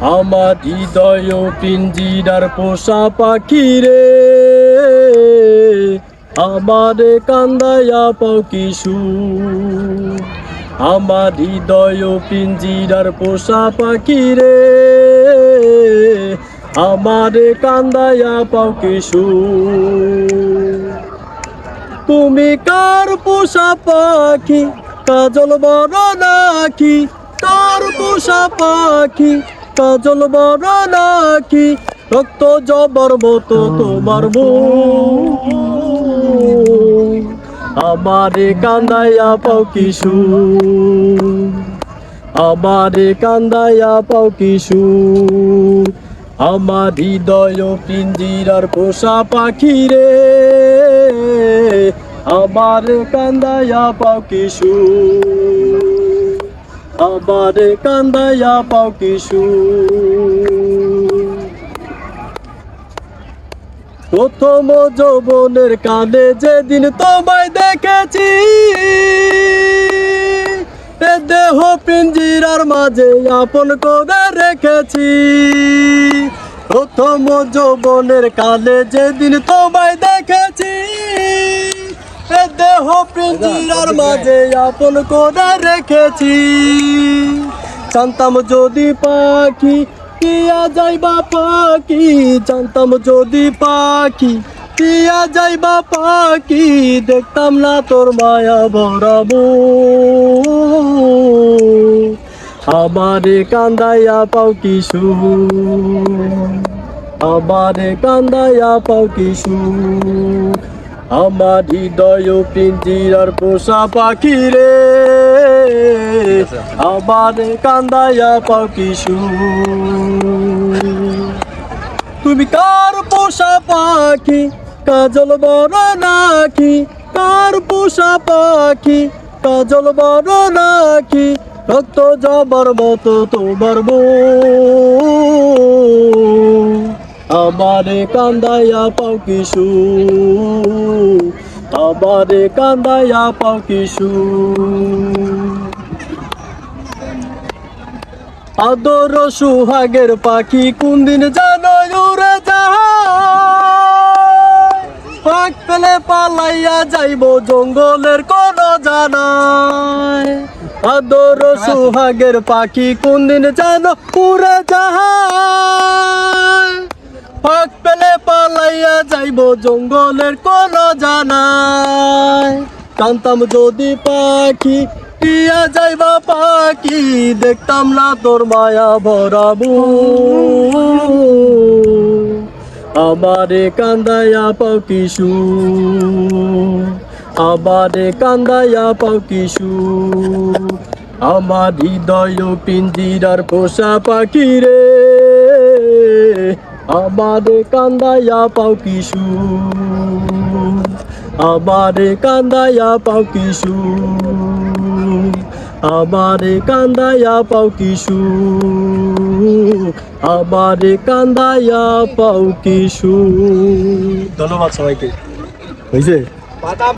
আমার হৃদয় পিঞ্জিরার পোষা পাখি রে, আমারে কান্দায়া পাও কি সুখ। আমার হৃদয় পিঞ্জিরার পোষা পাখি রে, আমারে কান্দায়া পাও কি সুখ। তুমি কার পোষা পাখি, কাজল বড় নাকি? কার পোষা পাখি, কাজল বড় নাকি? রক্ত জবর মতো তোমার মুখ, আমারে কান্দায়া পাও কি সুখ। আমারে কান্দায়া পাও কি সুখ। আমার হৃদয় পিঞ্জিরার পোষা পাখি রে, আমারে কান্দায়া পাও কি সুখ। আমারে কান্দায়া পাও কি সুখ। প্রথম যৌবনের কালে যেদিন তোমায় দেখেছি, দেহ পিঞ্জিরার মাঝে আপন করে রেখেছি। প্রথম যৌবনের কালে যেদিন তোমায় দেখেছি, দেহ পিঞ্জিরার মাঝে আপন করে রেখেছি। জানতাম যদি পাখি পিয়া যাইবা পাখি, জানতাম যদি পাখি পিয়া যাইবা পাখি, দেখতাম না তোর মায়া ভরাবো। আমারে কান্দায়া পাও কি সুখ। আমারে কান্দায়া পাও কি সুখ। আমার হৃদয় পিঞ্জিরার পোষা পাখি রে, আমারে কান্দায়া পাও কি সুখ। তুমি কার পোষা পাখি, কাজল বড় নাকি? কার পোষা পাখি, কাজল বড় নাকি? রক্ত জবার মতো তোমার মুখ, আমারে কান্দায়া পাও কি সুখ। আমারে কান্দায়া পাও কি সুখ। আদর সুহাগের পাখি কোন দিন জানো উড়ে যায়, ফাঁক পেলে পালাইয়া যাইব জঙ্গলের কোন জানায়। আদর সুহাগের পাখি কোন দিন জানো উড়ে যায়, ফাঁক পেলে পালাইয়া যাইব জঙ্গলের কোন জানায়। কান্তাম যদি পাখি পিয়া যাইবা পাখি, দেখতাম না তোর মায়া ভরাবো। আমারে কান্দায়া পাও কি সুখ। আমারে কান্দায়া পাও কি সুখ। আমার হৃদয় পিঞ্জিরার পোষা পাখি রে, আমারে কান্দায়া পাও কি সুখ। আমারে কান্দায়া পাও কি সুখ। আমারে কান্দায়া পাও কি সুখ। আমারে কান্দায়া পাও কি সুখ। ধন্যবাদ সবাইকে। হয়েছে।